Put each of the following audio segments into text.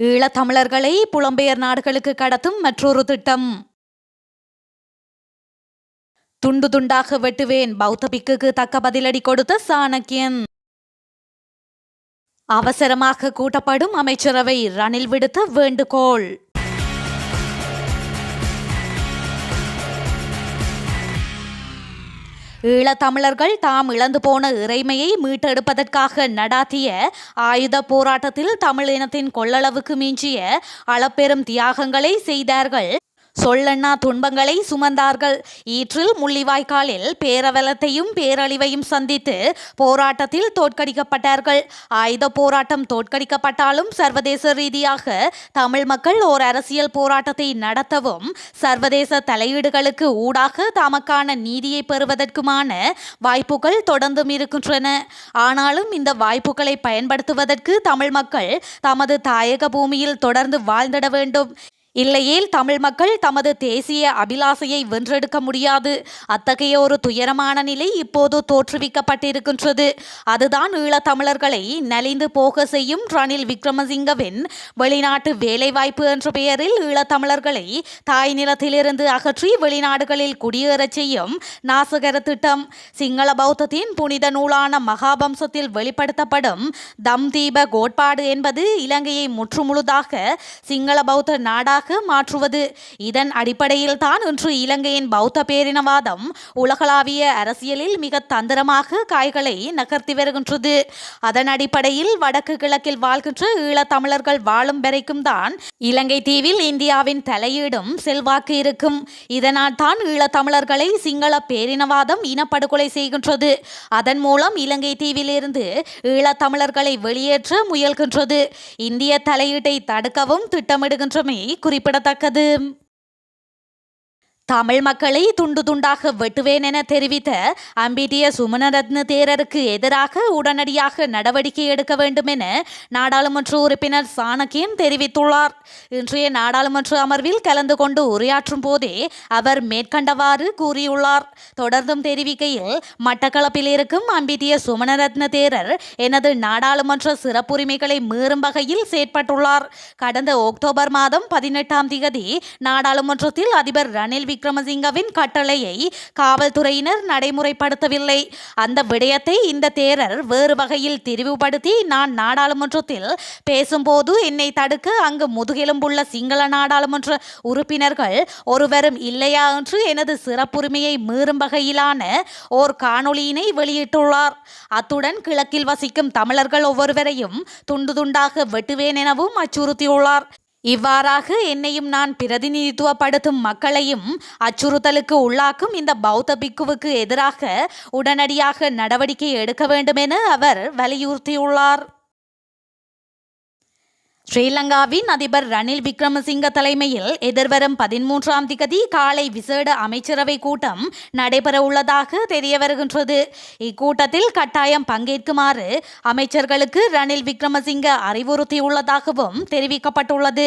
ஈழத்தமிழர்களை புலம்பெயர் நாடுகளுக்கு கடத்தும் மற்றொரு திட்டம். துண்டு துண்டாக வெட்டுவேன், பௌத்த பிக்குக்கு தக்க பதிலடி கொடுத்த சாணக்கியன். அவசரமாக கூட்டப்படும் அமைச்சரவை, ரணில் விடுத்த வேண்டுகோள். ஈழத்தமிழர்கள் தாம் இழந்து போன இறைமையை மீட்டெடுப்பதற்காக நடாத்திய ஆயுத போராட்டத்தில் தமிழ் இனத்தின் கொள்ளளவுக்கு மிஞ்சிய அளப்பெரும் தியாகங்களை செய்தார்கள். சொல்லண்ணா துன்பங்களை சுமந்தார்கள். ஈற்றில் முள்ளிவாய்க்காலில் பேரவலத்தையும் பேரழிவையும் சந்தித்து போராட்டத்தில் தோற்கடிக்கப்பட்டார்கள். ஆயுத போராட்டம் தோற்கடிக்கப்பட்டாலும் சர்வதேச ரீதியாக தமிழ் மக்கள் ஓர் அரசியல் போராட்டத்தை நடத்தவும் சர்வதேச தலையீடுகளுக்கு ஊடாக தமக்கான நீதியை பெறுவதற்குமான வாய்ப்புகள் தொடர்ந்தும் இருக்கின்றன. ஆனாலும் இந்த வாய்ப்புகளை பயன்படுத்துவதற்கு தமிழ் மக்கள் தமது தாயக பூமியில் தொடர்ந்து வாழ்ந்திட வேண்டும். இல்லையேல் தமிழ் மக்கள் தமது தேசிய அபிலாசையை வென்றெடுக்க முடியாது. அத்தகைய ஒரு துயரமான நிலை இப்போது தோற்றுவிக்கப்பட்டிருக்கின்றது. அதுதான் ஈழத்தமிழர்களை நலிந்து போக செய்யும் ரணில் விக்ரமசிங்கவின் வெளிநாட்டு வேலைவாய்ப்பு என்ற பெயரில் ஈழத்தமிழர்களை தாய் நிலத்திலிருந்து அகற்றி வெளிநாடுகளில் குடியேறச் செய்யும் நாசகர திட்டம். சிங்கள பௌத்தத்தின் புனித நூலான மகாபம்சத்தில் வெளிப்படுத்தப்படும் தம் தீப கோட்பாடு என்பது இலங்கையை முற்றுமுழுதாக சிங்கள பௌத்த நாடாக மாற்றுவது. இதன் அடிப்படையில் தான் இன்று இலங்கையின் பௌத்த பேரினவாதம் உலகளாவிய அரசியலில் மிக தந்திரமாக காய்களை நகர்த்தி வருகின்றது. அதன் அடிப்படையில் வடக்கு கிழக்கில் வாழ்கின்ற ஈழத்தமிழர்கள் வாழும் வரைக்கும் தான் இலங்கை தீவில் இந்தியாவின் தலையீடும் செல்வாக்கு இருக்கும். இதனால் தான் ஈழத்தமிழர்களை சிங்கள பேரினவாதம் இனப்படுகொலை செய்கின்றது. அதன் மூலம் இலங்கை தீவிலிருந்து ஈழத்தமிழர்களை வெளியேற்ற முயல்கின்றது. இந்திய தலையீட்டை தடுக்கவும் திட்டமிடுகின்றமை குறிப்பிடத்தக்கது. தமிழ் மக்களை துண்டு துண்டாக வெட்டுவேன் என தெரிவித்த அம்பிட்டிய சுமணரத்ன தேரருக்கு எதிராக உடனடியாக நடவடிக்கை எடுக்க வேண்டும் என நாடாளுமன்ற உறுப்பினர் சாணக்கியன் தெரிவித்துள்ளார். இன்றைய நாடாளுமன்ற அமர்வில் கலந்து கொண்டு உரையாற்றும் போதே அவர் மேற்கண்டவாறு கூறியுள்ளார். தொடர்ந்தும் தெரிவிக்கையில், மட்டக்களப்பில் இருக்கும் அம்பிட்டிய சுமணரத்ன தேரர் எனது நாடாளுமன்ற சிறப்புரிமைகளை மீறும் வகையில் செயற்பட்டுள்ளார். கடந்த அக்டோபர் மாதம் 18ஆம் தேதி நாடாளுமன்றத்தில் அதிபர் ரணில் விக்ரமசிங்கவின் கட்டளையை காவல்துறையினர் நடைமுறைப்படுத்தவில்லை. அந்த விடயத்தை இந்த தேரர் வேறு வகையில் திரிவுபடுத்தி நான் நாடாளுமன்றத்தில் பேசும்போது என்னை தடுக்க அங்கு முதுகெலும்புள்ள சிங்கள நாடாளுமன்ற உறுப்பினர்கள் ஒருவரும் இல்லையா என்று எனது சிறப்புரிமையை மீறும் வகையிலான ஓர் காணொளியினை வெளியிட்டுள்ளார். அத்துடன் கிழக்கில் வசிக்கும் தமிழர்கள் ஒவ்வொருவரையும் துண்டு துண்டாக வெட்டுவேன் எனவும் அச்சுறுத்தியுள்ளார். இவ்வாறாக என்னையும் நான் பிரதிநிதித்துவப்படுத்தும் மக்களையும் அச்சுறுத்தலுக்கு உள்ளாக்கும் இந்த பௌத்த பிக்குவுக்கு எதிராக உடனடியாக நடவடிக்கை எடுக்க வேண்டும் என அவர் வலியுறுத்தியுள்ளார். ஸ்ரீலங்காவின் அதிபர் ரணில் விக்ரமசிங்க தலைமையில் எதிர்வரும் 13ஆம் தேதி காலை விசேட அமைச்சரவை கூட்டம் நடைபெற உள்ளதாக தெரிய வருகின்றது. இக்கூட்டத்தில் கட்டாயம் பங்கேற்குமாறு அமைச்சர்களுக்கு ரணில் விக்ரமசிங்க அறிவுறுத்தியுள்ளதாகவும் தெரிவிக்கப்பட்டுள்ளது.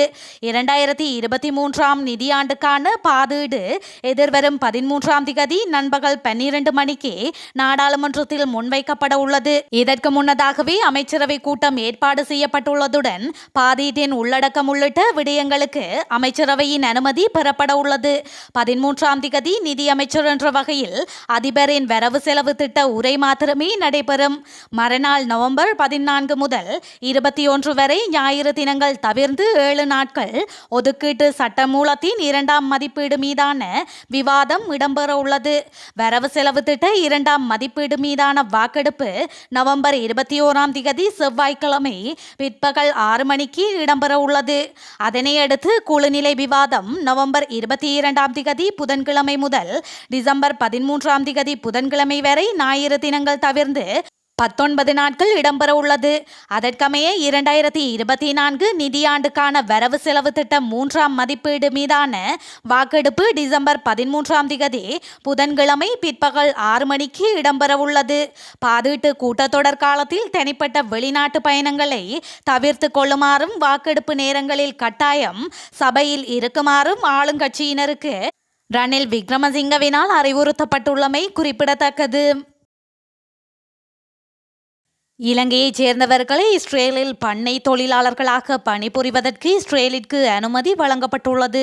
2023ஆம் நிதியாண்டுக்கான பாதீடு எதிர்வரும் 13ஆம் தேதி நண்பகல் 12 மணிக்கு நாடாளுமன்றத்தில் முன்வைக்கப்பட உள்ளது. இதற்கு முன்னதாகவே அமைச்சரவை கூட்டம் ஏற்பாடு செய்யப்பட்டுள்ளதுடன் பாதீட்டின் உள்ளடக்கம் உள்ளிட்ட விடயங்களுக்கு அமைச்சரவையின் அனுமதி பெறப்பட உள்ளது. 13ஆம் தேதி நிதியமைச்சர் என்ற வகையில் அதிபரின் வரவு செலவு திட்ட உரை மாத்திரமே நடைபெறும். மறுநாள் நவம்பர் 14 முதல் 21 வரை ஞாயிறு தினங்கள் தவிர்த்து 7 நாட்கள் ஒதுக்கீட்டு சட்டமூலத்தின் 2ஆம் மதிப்பீடு மீதான விவாதம் இடம்பெற உள்ளது. வரவு செலவு திட்ட 2ஆம் மதிப்பீடு மீதான வாக்கெடுப்பு நவம்பர் 21ஆம் தேதி செவ்வாய்க்கிழமை பிற்பகல் 6 மணிக்கு இடம்பெற உள்ளது. அதனையடுத்து குழுநிலை விவாதம் நவம்பர் 22ஆம் தேதி புதன்கிழமை முதல் டிசம்பர் 13ஆம் தேதி புதன்கிழமை வரை ஞாயிறு தினங்கள் தவிர்த்து 19 நாட்கள் இடம்பெற உள்ளது. அதற்கமைய 2024 நிதியாண்டுக்கான வரவு செலவு திட்டம் 3ஆம் மதிப்பீடு மீதான வாக்கெடுப்பு டிசம்பர் 13ஆம் தேதி புதன்கிழமை பிற்பகல் 6 மணிக்கு இடம்பெற உள்ளது. பாதீட்டு கூட்டத்தொடர் காலத்தில் தனிப்பட்ட வெளிநாட்டு பயணங்களை தவிர்த்து கொள்ளுமாறும் வாக்கெடுப்பு நேரங்களில் கட்டாயம் சபையில் இருக்குமாறும் ஆளுங்கட்சியினருக்கு ரணில் விக்ரமசிங்கவினால் அறிவுறுத்தப்பட்டுள்ளமை குறிப்பிடத்தக்கது. இலங்கையைச் சேர்ந்தவர்களை இஸ்ரேலில் பண்ணை தொழிலாளர்களாக பணிபுரிவதற்கு இஸ்ரேலிற்கு அனுமதி வழங்கப்பட்டுள்ளது.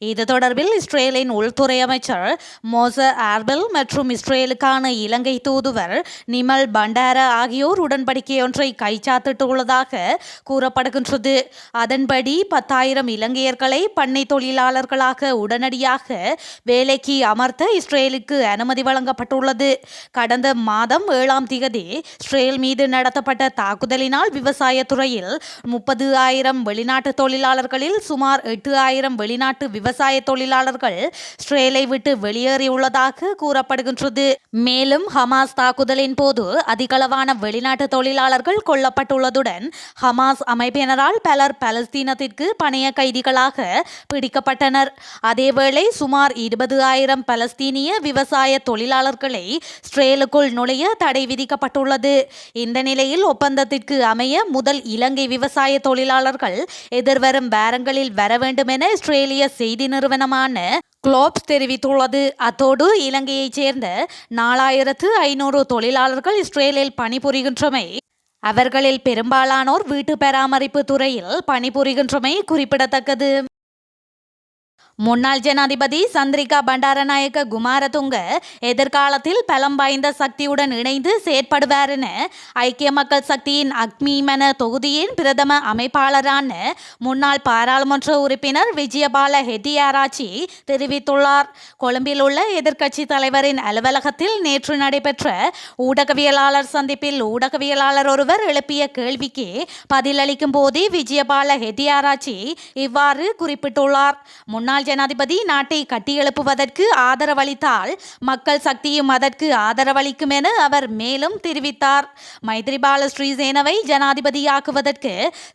இது தொடர்பில் இஸ்ரேலின் உள்துறை அமைச்சர் மோச ஆர்பெல் மற்றும் இஸ்ரேலுக்கான இலங்கை தூதுவர் நிமல் பண்டார ஆகியோர் உடன்படிக்கையொன்றை கைச்சாத்திட்டுள்ளதாக கூறப்படுகின்றது. அதன்படி 10,000 இலங்கையர்களை பண்ணை தொழிலாளர்களாக உடனடியாக வேலைக்கு அமர்த்த இஸ்ரேலுக்கு அனுமதி வழங்கப்பட்டுள்ளது. கடந்த மாதம் 7ஆம் திகதி இஸ்ரேல் மீது நடத்தப்பட்ட தாக்குதலினால் விவசாய துறையில் 30,000 வெளிநாட்டு தொழிலாளர்களில் சுமார் 8,000 வெளிநாட்டு விவசாய தொழிலாளர்கள் இஸ்ரேலை விட்டு வெளியேறியுள்ளதாக கூறப்படுகின்றது. மேலும் ஹமாஸ் தாக்குதலின் போது அதிகளவான வெளிநாட்டு தொழிலாளர்கள் கொல்லப்பட்டுள்ளதுடன் ஹமாஸ் அமைப்பினரால் பலர் பலஸ்தீனத்திற்கு பணைய கைதிகளாக பிடிக்கப்பட்டனர். அதேவேளை சுமார் 20,000 பலஸ்தீனிய விவசாய தொழிலாளர்களை இஸ்ரேலுக்குள் நுழைய தடை விதிக்கப்பட்டுள்ளது. இந்த நிலையில் ஒப்பந்தத்திற்கு அமைய முதல் இலங்கை விவசாய தொழிலாளர்கள் எதிர்வரும் வாரங்களில் வர வேண்டும் என இஸ்ரேலிய செய்தி நிறுவனமான குளோப்ஸ் தெரிவித்துள்ளது. அத்தோடு இலங்கையைச் சேர்ந்த 4,500 தொழிலாளர்கள் இஸ்ரேலில் பணிபுரிகின்றமை, அவர்களில் பெரும்பாலானோர் வீட்டு பராமரிப்பு துறையில் பணிபுரிகின்றமை குறிப்பிடத்தக்கது. முன்னாள் ஜனாதிபதி சந்திரிகா பண்டாரநாயக்க குமாரதுங்க எதிர்காலத்தில் பலம் வாய்ந்த சக்தியுடன் இணைந்து செயற்படுவார் என ஐக்கிய மக்கள் சக்தியின் அக்மீமன தொகுதியின் பிரதம அமைப்பாளரான முன்னாள் பாராளுமன்ற உறுப்பினர் விஜயபால ஹெட்டியாராச்சி தெரிவித்துள்ளார். கொழும்பில் உள்ள எதிர்க்கட்சி தலைவரின் அலுவலகத்தில் நேற்று நடைபெற்ற ஊடகவியலாளர் சந்திப்பில் ஊடகவியலாளர் ஒருவர் எழுப்பிய கேள்விக்கு பதிலளிக்கும் போதே விஜயபால ஹெட்டியாராச்சி இவ்வாறு குறிப்பிட்டுள்ளார். முன்னாள் ஜனாதிபதி நாட்டை கட்டியெழுப்புவதற்கு ஆதரவளித்தால் மக்கள் சக்தியும் அதற்கு ஆதரவளிக்கும் என அவர் மேலும் தெரிவித்தார். மைத்ரிபால ஸ்ரீசேனவை ஜனாதிபதியாக்குவதற்கு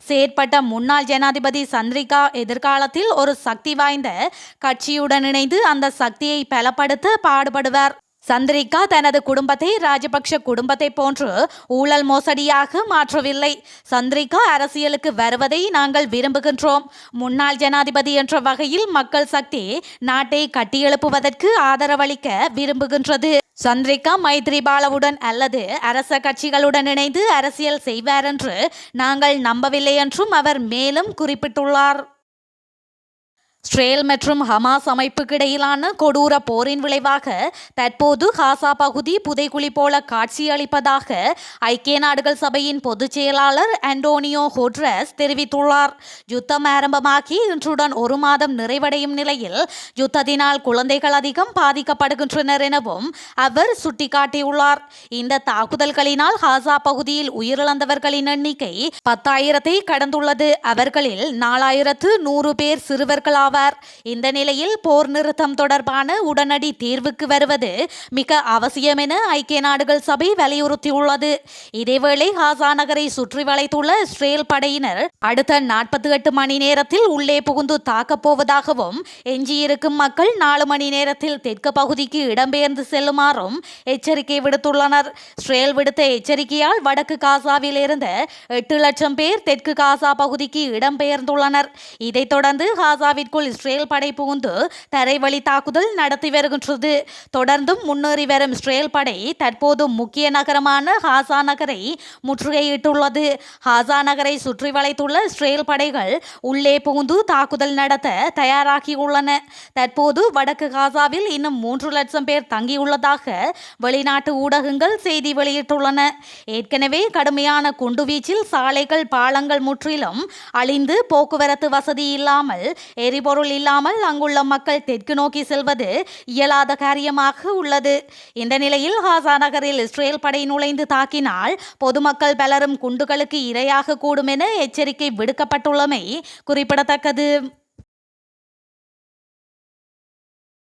செயற்பட்ட முன்னாள் ஜனாதிபதி சந்திரிகா எதிர்காலத்தில் ஒரு சக்தி வாய்ந்த கட்சியுடன் இணைந்து அந்த சக்தியை பலப்படுத்த பாடுபடுவார். சந்திரிகா தனது குடும்பத்தை ராஜபக்ஷ குடும்பத்தை போன்று ஊழல் மோசடியாக மாற்றவில்லை. சந்திரிகா அரசியலுக்கு வருவதை நாங்கள் விரும்புகின்றோம். முன்னாள் ஜனாதிபதி என்ற வகையில் மக்கள் சக்தி நாட்டை கட்டியெழுப்புவதற்கு ஆதரவளிக்க விரும்புகின்றது. சந்திரிகா மைத்ரிபாலவுடன் அல்லது அரச கட்சிகளுடன் இணைந்து அரசியல் செய்வார் என்று நாங்கள் நம்பவில்லை என்றும் அவர் மேலும் குறிப்பிட்டுள்ளார். இஸ்ரேல் மற்றும் ஹமாஸ் அமைப்புக்கிடையிலான கொடூர போரின் விளைவாக தற்போது காசா பகுதி புதைகுழி போல காட்சியளிப்பதாக ஐக்கிய நாடுகள் சபையின் பொதுச் செயலாளர் அண்டோனியோ குட்டரஸ் தெரிவித்துள்ளார். யுத்தம் ஆரம்பமாகி இன்றுடன் ஒரு மாதம் நிறைவடையும் நிலையில் யுத்தத்தினால் குழந்தைகள் அதிகம் பாதிக்கப்படுகின்றனர் எனவும் அவர் சுட்டிக்காட்டியுள்ளார். இந்த தாக்குதல்களினால் காசா பகுதியில் உயிரிழந்தவர்களின் எண்ணிக்கை 10,000-ஐ கடந்துள்ளது. அவர்களில் 4,100 பேர் சிறுவர்களாவர். இந்த நிலையில் போர் நிறுத்தம் தொடர்பான உடனடி தீர்வுக்கு வருவது மிக அவசியம் என ஐக்கிய நாடுகள் சபை வலியுறுத்தியுள்ளது. இதேவேளை காசா நகரை சுற்றி வளைத்துள்ள இஸ்ரேல் படையினர் அடுத்த 48 மணி நேரத்தில் உள்ளே புகுந்து தாக்கப் போவதாகவும் எஞ்சியிருக்கும் மக்கள் 4 மணி நேரத்தில் தெற்கு பகுதிக்கு இடம்பெயர்ந்து செல்லுமாறும் எச்சரிக்கை விடுத்துள்ளனர். இஸ்ரேல் விடுத்த எச்சரிக்கையால் வடக்கு காசாவில் இருந்த 8 லட்சம் பேர் தெற்கு காசா பகுதிக்கு இடம்பெயர்ந்துள்ளனர். இதைத் தொடர்ந்து காசாவிற்குள் இஸ்ரேல் படை புகுந்து தரைவழி தாக்குதல் நடத்தி வருகின்றது. தொடர்ந்தும் முன்னேறி வரும் இஸ்ரேல் படை தற்போது முக்கிய நகரமான காசா நகரை முற்றுகையிட்டுள்ளது. காசா நகரை சுற்றி வளைத்துள்ள இஸ்ரேல் படைகள் உள்ளே புகுந்து தாக்குதல் நடத்த தயாராகியுள்ளன. தற்போது வடக்கு காசாவில் இன்னும் 3 லட்சம் பேர் தங்கியுள்ளதாக வெளிநாட்டு ஊடகங்கள் செய்தி வெளியிட்டுள்ளன. ஏற்கனவே கடுமையான குண்டுவீச்சில் சாலைகள், பாலங்கள் முற்றிலும் அழிந்து போக்குவரத்து வசதி இல்லாமல், எரிபொருள் இல்லாமல் அங்குள்ள மக்கள் தெற்கு நோக்கி செல்வது இயலாத காரியமாக உள்ளது. இந்த நிலையில் காசா நகரில் இஸ்ரேல் படை நுழைந்து தாக்கினால் பொதுமக்கள் பலரும் குண்டுகளுக்கு இரையாக கூடும் என எச்சரிக்கை விடுக்கப்பட்டுள்ளமை குறிப்பிடத்தக்கது.